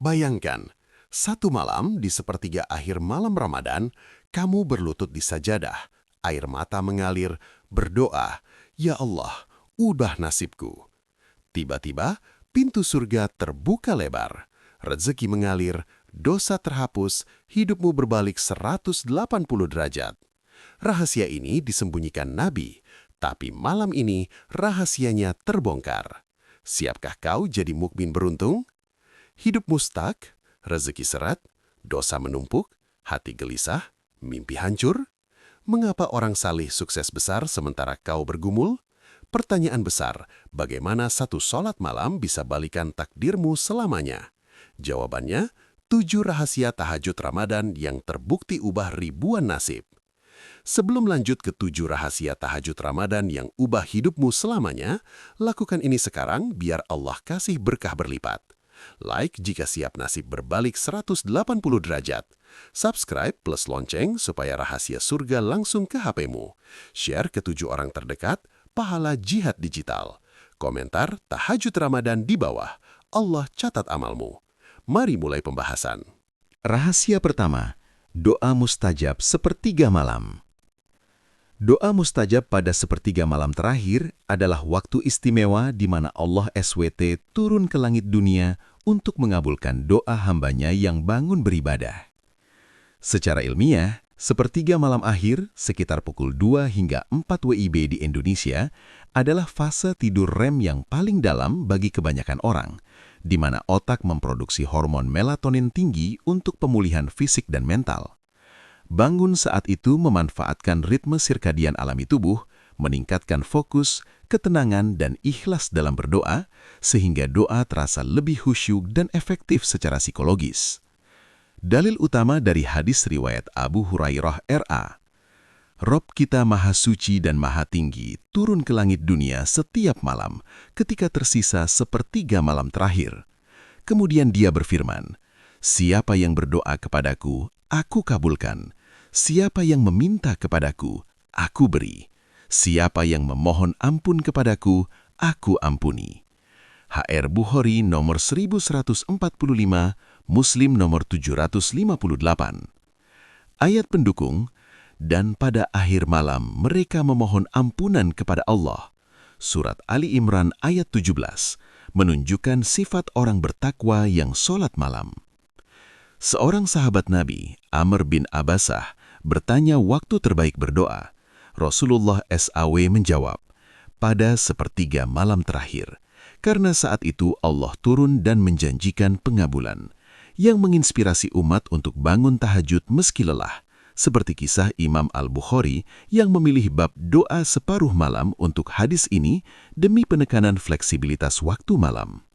Bayangkan, satu malam di sepertiga akhir malam Ramadan, kamu berlutut di sajadah, air mata mengalir, berdoa, "Ya Allah, ubah nasibku." Tiba-tiba, pintu surga terbuka lebar, rezeki mengalir, dosa terhapus, hidupmu berbalik 180 derajat. Rahasia ini disembunyikan Nabi, tapi malam ini rahasianya terbongkar. Siapkah kau jadi mukmin beruntung? Hidupmu stuck, rezeki seret, dosa menumpuk, hati gelisah, mimpi hancur? Mengapa orang salih sukses besar sementara kau bergumul? Pertanyaan besar, bagaimana satu sholat malam bisa balikan takdirmu selamanya? Jawabannya, 7 rahasia tahajud Ramadan yang terbukti ubah ribuan nasib. Sebelum lanjut ke 7 rahasia tahajud Ramadan yang ubah hidupmu selamanya, lakukan ini sekarang biar Allah kasih berkah berlipat. Like jika siap nasib berbalik 180 derajat. Subscribe plus lonceng supaya rahasia surga langsung ke HP-mu. Share ke 7 orang terdekat, pahala jihad digital. Komentar tahajud Ramadan di bawah. Allah catat amalmu. Mari mulai pembahasan. Rahasia pertama, doa mustajab sepertiga malam. Doa mustajab pada sepertiga malam terakhir adalah waktu istimewa di mana Allah SWT turun ke langit dunia untuk mengabulkan doa hambanya yang bangun beribadah. Secara ilmiah, sepertiga malam akhir sekitar pukul 2 hingga 4 WIB di Indonesia adalah fase tidur REM yang paling dalam bagi kebanyakan orang, di mana otak memproduksi hormon melatonin tinggi untuk pemulihan fisik dan mental. Bangun saat itu memanfaatkan ritme sirkadian alami tubuh, meningkatkan fokus, ketenangan, dan ikhlas dalam berdoa, sehingga doa terasa lebih khusyuk dan efektif secara psikologis. Dalil utama dari hadis riwayat Abu Hurairah R.A. Rob kita maha suci dan maha tinggi turun ke langit dunia setiap malam ketika tersisa sepertiga malam terakhir. Kemudian dia berfirman, "Siapa yang berdoa kepadaku, aku kabulkan. Siapa yang meminta kepadaku, aku beri. Siapa yang memohon ampun kepadaku, aku ampuni." HR Bukhari nomor 1145, Muslim nomor 758. Ayat pendukung, dan pada akhir malam mereka memohon ampunan kepada Allah. Surat Ali Imran ayat 17, menunjukkan sifat orang bertakwa yang sholat malam. Seorang sahabat Nabi, Amr bin Abbasah, bertanya waktu terbaik berdoa. Rasulullah SAW menjawab, pada sepertiga malam terakhir, karena saat itu Allah turun dan menjanjikan pengabulan, yang menginspirasi umat untuk bangun tahajud meski lelah, seperti kisah Imam Al-Bukhari yang memilih bab doa separuh malam untuk hadis ini demi penekanan fleksibilitas waktu malam.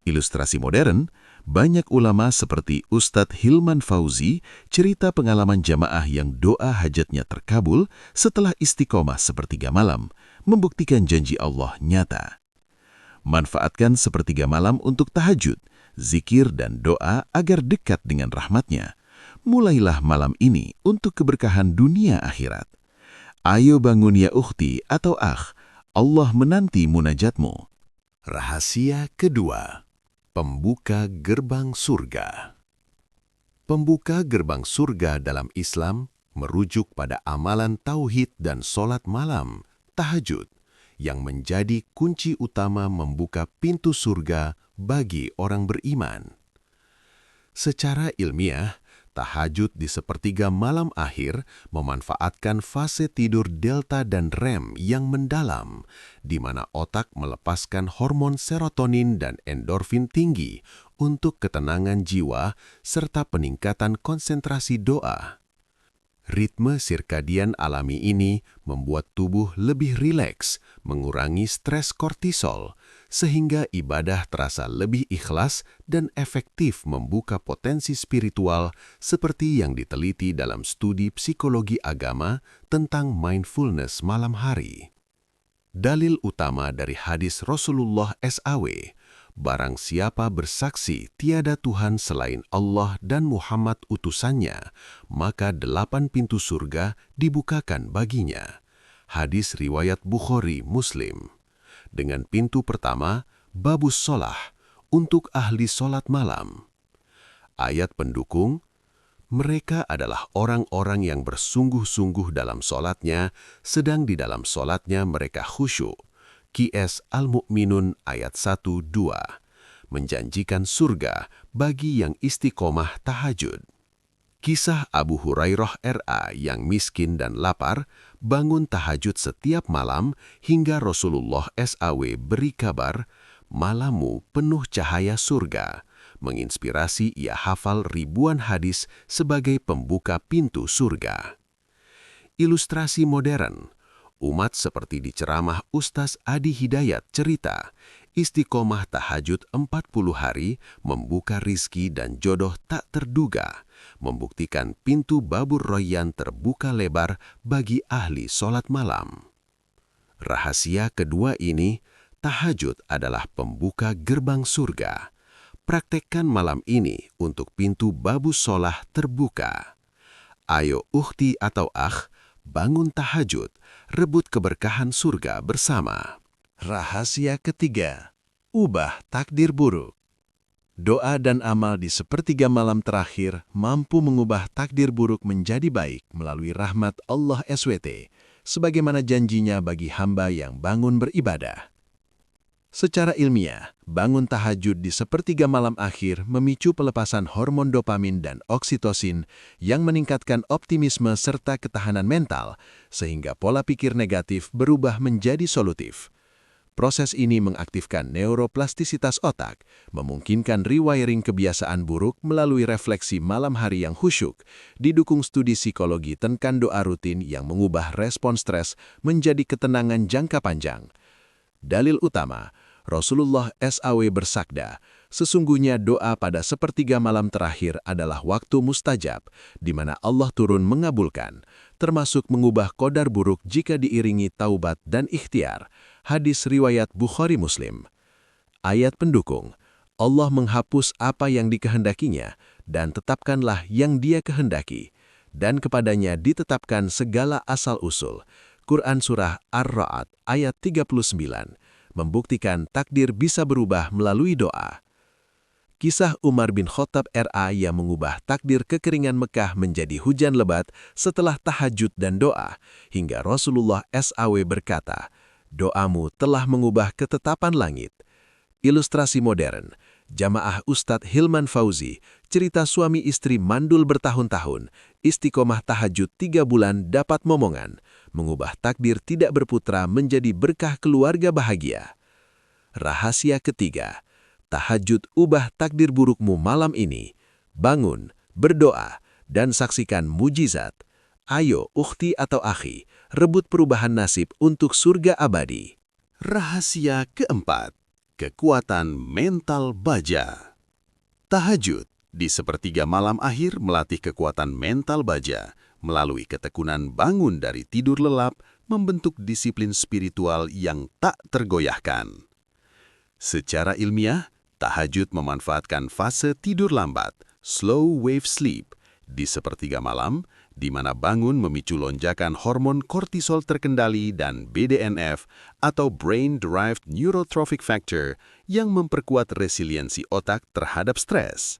Ilustrasi modern, banyak ulama seperti Ustadz Hilman Fauzi cerita pengalaman jamaah yang doa hajatnya terkabul setelah istiqomah sepertiga malam, membuktikan janji Allah nyata. Manfaatkan sepertiga malam untuk tahajud, zikir dan doa agar dekat dengan rahmat-Nya. Mulailah malam ini untuk keberkahan dunia akhirat. Ayo bangun ya ukhti atau akh, Allah menanti munajatmu. Rahasia kedua, pembuka gerbang surga. Pembuka gerbang surga dalam Islam merujuk pada amalan tauhid dan sholat malam, tahajud, yang menjadi kunci utama membuka pintu surga bagi orang beriman. Secara ilmiah, tahajud di sepertiga malam akhir memanfaatkan fase tidur delta dan REM yang mendalam, di mana otak melepaskan hormon serotonin dan endorfin tinggi untuk ketenangan jiwa serta peningkatan konsentrasi doa. Ritme sirkadian alami ini membuat tubuh lebih rileks, mengurangi stres kortisol, sehingga ibadah terasa lebih ikhlas dan efektif membuka potensi spiritual seperti yang diteliti dalam studi psikologi agama tentang mindfulness malam hari. Dalil utama dari hadis Rasulullah SAW, barang siapa bersaksi tiada Tuhan selain Allah dan Muhammad utusannya, maka 8 pintu surga dibukakan baginya. Hadis riwayat Bukhari Muslim. Dengan pintu pertama, babus sholah, untuk ahli sholat malam. Ayat pendukung, mereka adalah orang-orang yang bersungguh-sungguh dalam solatnya, sedang di dalam solatnya mereka khusyuk. QS Al-Mu'minun ayat 1-2, menjanjikan surga bagi yang istiqomah tahajud. Kisah Abu Hurairah RA yang miskin dan lapar, bangun tahajud setiap malam hingga Rasulullah SAW beri kabar, malammu penuh cahaya surga, menginspirasi ia hafal ribuan hadis sebagai pembuka pintu surga. Ilustrasi modern, umat seperti di ceramah Ustaz Adi Hidayat cerita, istiqomah tahajud 40 hari membuka rizki dan jodoh tak terduga, membuktikan pintu babur royan terbuka lebar bagi ahli sholat malam. Rahasia kedua ini, tahajud adalah pembuka gerbang surga. Praktekkan malam ini untuk pintu babu sholah terbuka. Ayo ukhti atau akh, bangun tahajud, rebut keberkahan surga bersama. Rahasia ketiga, ubah takdir buruk. Doa dan amal di sepertiga malam terakhir mampu mengubah takdir buruk menjadi baik melalui rahmat Allah SWT, sebagaimana janjinya bagi hamba yang bangun beribadah. Secara ilmiah, bangun tahajud di sepertiga malam akhir memicu pelepasan hormon dopamin dan oksitosin yang meningkatkan optimisme serta ketahanan mental, sehingga pola pikir negatif berubah menjadi solutif. Proses ini mengaktifkan neuroplastisitas otak, memungkinkan rewiring kebiasaan buruk melalui refleksi malam hari yang khusyuk, didukung studi psikologi tentang doa rutin yang mengubah respon stres menjadi ketenangan jangka panjang. Dalil utama, Rasulullah SAW bersabda, sesungguhnya doa pada sepertiga malam terakhir adalah waktu mustajab, di mana Allah turun mengabulkan, termasuk mengubah qadar buruk jika diiringi taubat dan ikhtiar. Hadis riwayat Bukhari Muslim. Ayat pendukung, Allah menghapus apa yang dikehendakinya, dan tetapkanlah yang Dia kehendaki, dan kepadanya ditetapkan segala asal-usul. Quran Surah Ar-Ra'd ayat 39, membuktikan takdir bisa berubah melalui doa. Kisah Umar bin Khattab RA yang mengubah takdir kekeringan Mekah menjadi hujan lebat setelah tahajud dan doa, hingga Rasulullah SAW berkata, doamu telah mengubah ketetapan langit. Ilustrasi modern, jamaah Ustadz Hilman Fauzi, cerita suami istri mandul bertahun-tahun, istiqomah tahajud 3 bulan dapat momongan, mengubah takdir tidak berputra menjadi berkah keluarga bahagia. Rahasia ketiga, tahajud ubah takdir burukmu malam ini. Bangun, berdoa, dan saksikan mujizat. Ayo ukhti atau akhi, rebut perubahan nasib untuk surga abadi. Rahasia keempat, kekuatan mental baja. Tahajud di sepertiga malam akhir melatih kekuatan mental baja melalui ketekunan bangun dari tidur lelap, membentuk disiplin spiritual yang tak tergoyahkan. Secara ilmiah, tahajud memanfaatkan fase tidur lambat, slow wave sleep, di sepertiga malam, di mana bangun memicu lonjakan hormon kortisol terkendali dan BDNF atau Brain Derived Neurotrophic Factor yang memperkuat resiliensi otak terhadap stres.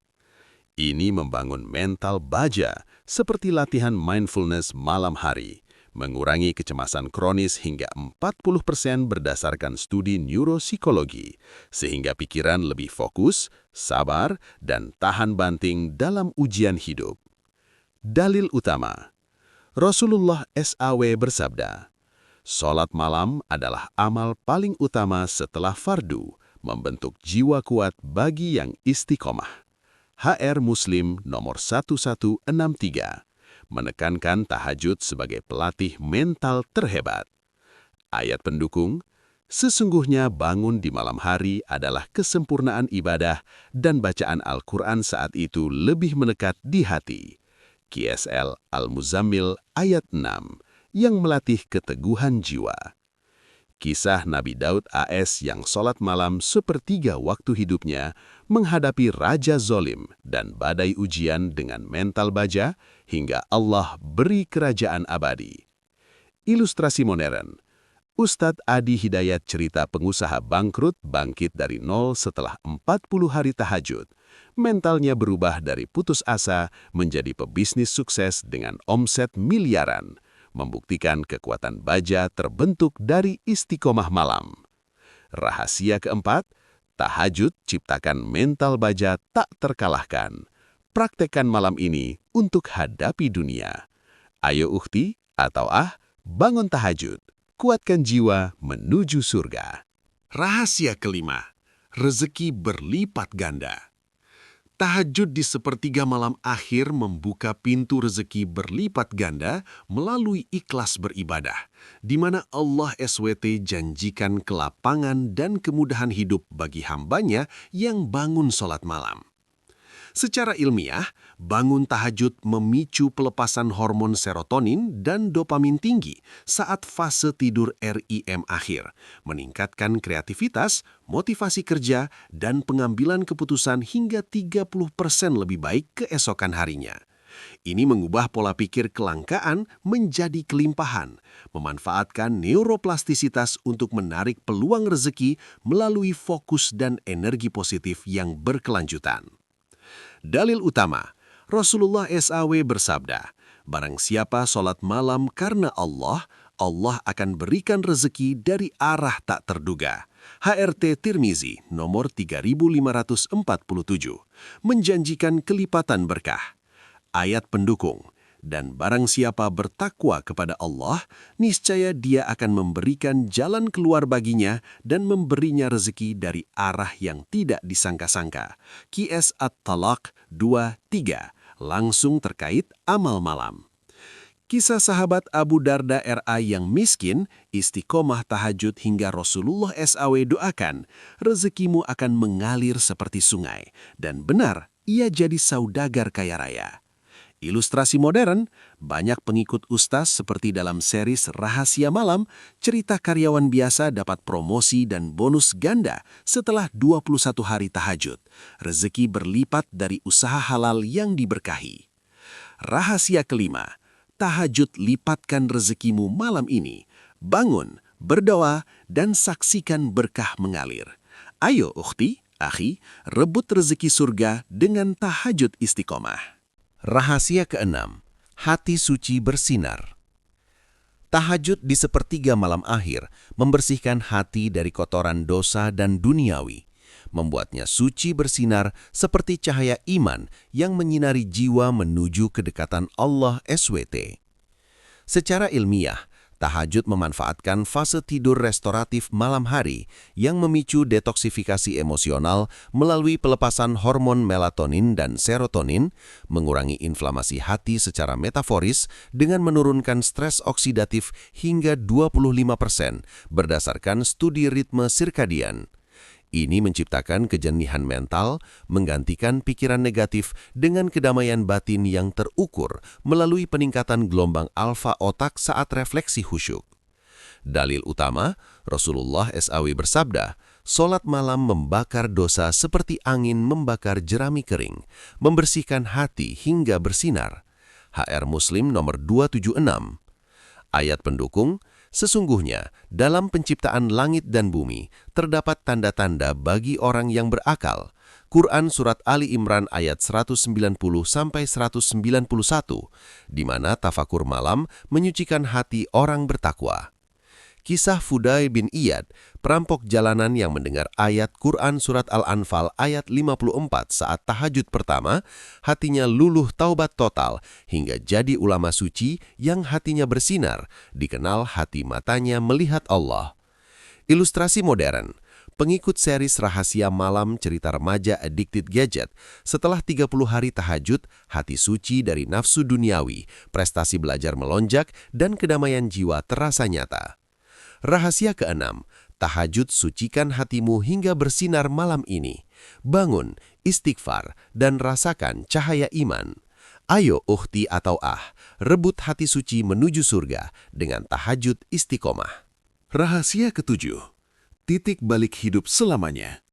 Ini membangun mental baja seperti latihan mindfulness malam hari, mengurangi kecemasan kronis hingga 40% berdasarkan studi neuropsikologi, sehingga pikiran lebih fokus, sabar, dan tahan banting dalam ujian hidup. Dalil utama, Rasulullah SAW bersabda, "Salat malam adalah amal paling utama setelah fardu, membentuk jiwa kuat bagi yang istiqomah." HR Muslim nomor 1163, menekankan tahajud sebagai pelatih mental terhebat. Ayat pendukung, sesungguhnya bangun di malam hari adalah kesempurnaan ibadah dan bacaan Al-Quran saat itu lebih melekat di hati. QSL Al-Muzammil ayat 6, yang melatih keteguhan jiwa. Kisah Nabi Daud AS yang sholat malam sepertiga waktu hidupnya menghadapi raja zolim dan badai ujian dengan mental baja hingga Allah beri kerajaan abadi. Ilustrasi modern, Ustadz Adi Hidayat cerita pengusaha bangkrut bangkit dari nol setelah 40 hari tahajud, Mentalnya berubah dari putus asa menjadi pebisnis sukses dengan omset miliaran, membuktikan kekuatan baja terbentuk dari istiqomah malam. Rahasia keempat, tahajud ciptakan mental baja tak terkalahkan. Praktekkan malam ini untuk hadapi dunia. Ayo ukhti atau bangun tahajud. Kuatkan jiwa menuju surga. Rahasia kelima, rezeki berlipat ganda. Tahajud di sepertiga malam akhir membuka pintu rezeki berlipat ganda melalui ikhlas beribadah, di mana Allah SWT janjikan kelapangan dan kemudahan hidup bagi hambanya yang bangun sholat malam. Secara ilmiah, bangun tahajud memicu pelepasan hormon serotonin dan dopamin tinggi saat fase tidur REM akhir, meningkatkan kreativitas, motivasi kerja, dan pengambilan keputusan hingga 30% lebih baik keesokan harinya. Ini mengubah pola pikir kelangkaan menjadi kelimpahan, memanfaatkan neuroplastisitas untuk menarik peluang rezeki melalui fokus dan energi positif yang berkelanjutan. Dalil utama, Rasulullah SAW bersabda, "Barang siapa sholat malam karena Allah, Allah akan berikan rezeki dari arah tak terduga." HRT Tirmizi nomor 3547, menjanjikan kelipatan berkah. Ayat pendukung, dan barang siapa bertakwa kepada Allah, niscaya Dia akan memberikan jalan keluar baginya dan memberinya rezeki dari arah yang tidak disangka-sangka. QS At-Talaq 2:3, langsung terkait amal malam. Kisah sahabat Abu Darda RA yang miskin, istiqomah tahajud hingga Rasulullah SAW doakan, rezekimu akan mengalir seperti sungai. Dan benar, ia jadi saudagar kaya raya. Ilustrasi modern, banyak pengikut ustaz seperti dalam series Rahasia Malam, cerita karyawan biasa dapat promosi dan bonus ganda setelah 21 hari tahajud. Rezeki berlipat dari usaha halal yang diberkahi. Rahasia kelima, tahajud lipatkan rezekimu malam ini. Bangun, berdoa, dan saksikan berkah mengalir. Ayo ukhti, akhi, rebut rezeki surga dengan tahajud istiqomah. Rahasia keenam, hati suci bersinar. Tahajud di sepertiga malam akhir membersihkan hati dari kotoran dosa dan duniawi, membuatnya suci bersinar seperti cahaya iman yang menyinari jiwa menuju kedekatan Allah SWT. Secara ilmiah, tahajud memanfaatkan fase tidur restoratif malam hari yang memicu detoksifikasi emosional melalui pelepasan hormon melatonin dan serotonin, mengurangi inflamasi hati secara metaforis dengan menurunkan stres oksidatif hingga 25% berdasarkan studi ritme sirkadian. Ini menciptakan kejernihan mental, menggantikan pikiran negatif dengan kedamaian batin yang terukur melalui peningkatan gelombang alfa otak saat refleksi khusyuk. Dalil utama, Rasulullah SAW bersabda, "Solat malam membakar dosa seperti angin membakar jerami kering, membersihkan hati hingga bersinar." HR Muslim nomor 276. Ayat pendukung, sesungguhnya dalam penciptaan langit dan bumi terdapat tanda-tanda bagi orang yang berakal. Quran Surat Ali Imran ayat 190-191, di mana tafakur malam menyucikan hati orang bertakwa. Kisah Fudai bin Iyad, perampok jalanan yang mendengar ayat Quran Surat Al-Anfal ayat 54 saat tahajud pertama, hatinya luluh taubat total hingga jadi ulama suci yang hatinya bersinar, dikenal hati matanya melihat Allah. Ilustrasi modern, pengikut series Rahasia Malam cerita remaja Addicted Gadget, setelah 30 hari tahajud, hati suci dari nafsu duniawi, prestasi belajar melonjak, dan kedamaian jiwa terasa nyata. Rahasia keenam, tahajud sucikan hatimu hingga bersinar malam ini. Bangun, istighfar, dan rasakan cahaya iman. Ayo ukhti atau rebut hati suci menuju surga dengan tahajud istiqomah. Rahasia ketujuh, titik balik hidup selamanya.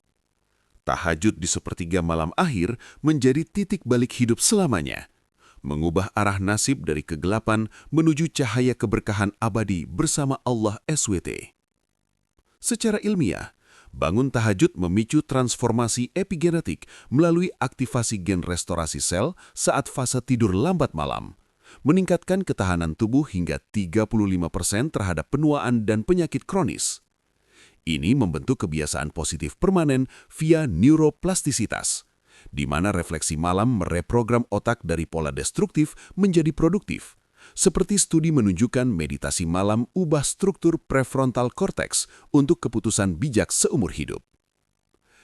Tahajud di sepertiga malam akhir menjadi titik balik hidup selamanya. Mengubah arah nasib dari kegelapan menuju cahaya keberkahan abadi bersama Allah SWT. Secara ilmiah, Bangun tahajud memicu transformasi epigenetik melalui aktivasi gen restorasi sel saat fase tidur lambat malam, meningkatkan ketahanan tubuh hingga 35% terhadap penuaan dan penyakit kronis. Ini membentuk kebiasaan positif permanen via neuroplastisitas, di mana refleksi malam mereprogram otak dari pola destruktif menjadi produktif. Seperti studi menunjukkan meditasi malam ubah struktur prefrontal cortex untuk keputusan bijak seumur hidup.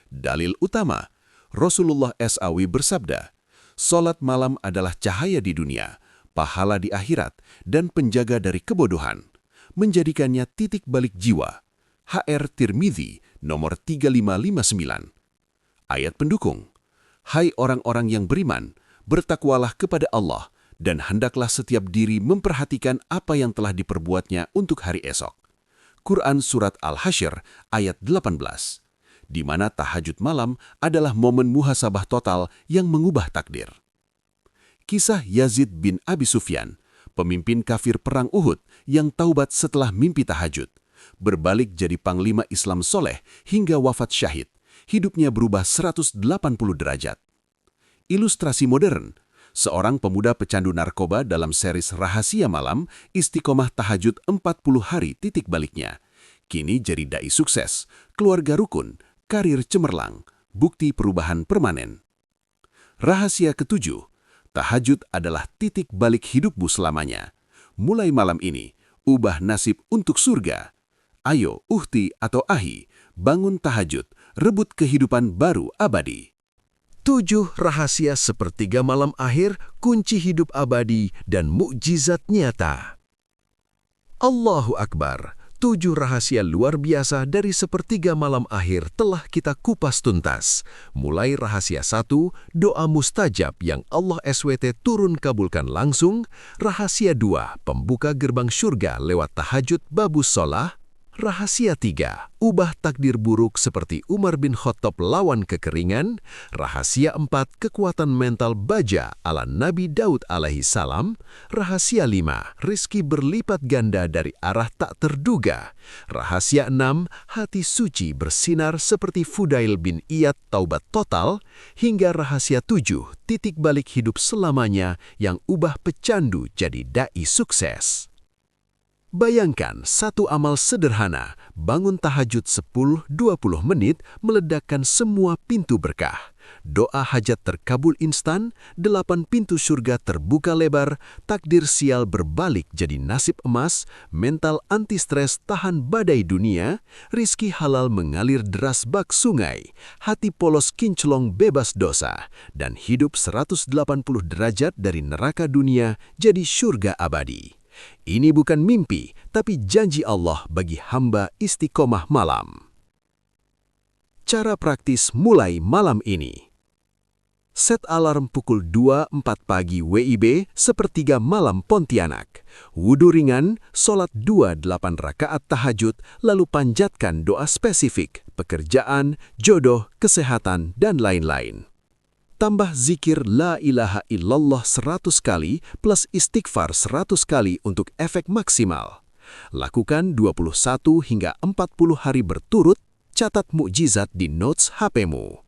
Dalil utama, Rasulullah SAW bersabda, "Salat malam adalah cahaya di dunia, pahala di akhirat, dan penjaga dari kebodohan, menjadikannya titik balik jiwa." HR Tirmidzi nomor 3559. Ayat pendukung, "Hai orang-orang yang beriman, bertakwalah kepada Allah, dan hendaklah setiap diri memperhatikan apa yang telah diperbuatnya untuk hari esok." Quran Surat Al-Hasyr ayat 18, di mana tahajud malam adalah momen muhasabah total yang mengubah takdir. Kisah Yazid bin Abi Sufyan, pemimpin kafir perang Uhud yang taubat setelah mimpi tahajud, berbalik jadi panglima Islam soleh hingga wafat syahid. Hidupnya berubah 180 derajat. Ilustrasi modern, seorang pemuda pecandu narkoba dalam series Rahasia Malam, istiqomah tahajud 40 hari titik baliknya. Kini jadi dai sukses, keluarga rukun, karir cemerlang, bukti perubahan permanen. Rahasia ketujuh, tahajud adalah titik balik hidupmu selamanya. Mulai malam ini, ubah nasib untuk surga. Ayo, uhti atau ahi, bangun tahajud, rebut kehidupan baru abadi. 7 rahasia sepertiga malam akhir, kunci hidup abadi dan mukjizat nyata. Allahu Akbar. 7 rahasia luar biasa dari sepertiga malam akhir telah kita kupas tuntas. Mulai rahasia 1, doa mustajab yang Allah SWT turun kabulkan langsung. Rahasia 2, pembuka gerbang surga lewat tahajud babus sholah. Rahasia 3, ubah takdir buruk seperti Umar bin Khattab lawan kekeringan. Rahasia 4, kekuatan mental baja ala Nabi Daud alaihi salam. Rahasia 5, rizki berlipat ganda dari arah tak terduga. Rahasia 6, hati suci bersinar seperti Fudail bin Iyad taubat total. Hingga rahasia 7, titik balik hidup selamanya yang ubah pecandu jadi dai sukses. Bayangkan satu amal sederhana, bangun tahajud 10-20 menit meledakkan semua pintu berkah. Doa hajat terkabul instan, 8 pintu surga terbuka lebar, takdir sial berbalik jadi nasib emas, mental anti-stres tahan badai dunia, rizki halal mengalir deras bak sungai, hati polos kinclong bebas dosa, dan hidup 180 derajat dari neraka dunia jadi surga abadi. Ini bukan mimpi, tapi janji Allah bagi hamba istiqomah malam. Cara praktis mulai malam ini. Set alarm pukul 2.4 pagi WIB, sepertiga malam Pontianak. Wudu ringan, sholat 2 8 rakaat tahajud, lalu panjatkan doa spesifik, pekerjaan, jodoh, kesehatan, dan lain-lain. Tambah zikir la ilaha illallah 100 kali plus istighfar 100 kali untuk efek maksimal. Lakukan 21 hingga 40 hari berturut, catat mukjizat di notes HP-mu.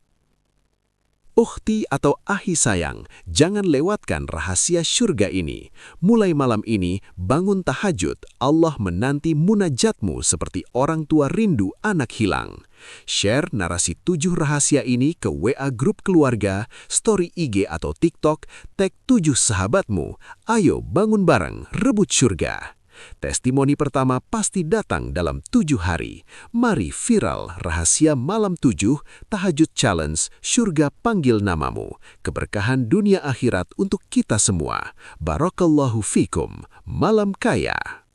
Ukhti atau ahi sayang, jangan lewatkan rahasia surga ini. Mulai malam ini, bangun tahajud, Allah menanti munajatmu seperti orang tua rindu anak hilang. Share narasi 7 rahasia ini ke WA grup keluarga, story IG atau TikTok, tag 7 sahabatmu. Ayo bangun bareng, rebut surga. Testimoni pertama pasti datang dalam 7 hari. Mari viral rahasia malam 7, tahajud challenge, surga panggil namamu. Keberkahan dunia akhirat untuk kita semua. Barakallahu fikum. Malam kaya.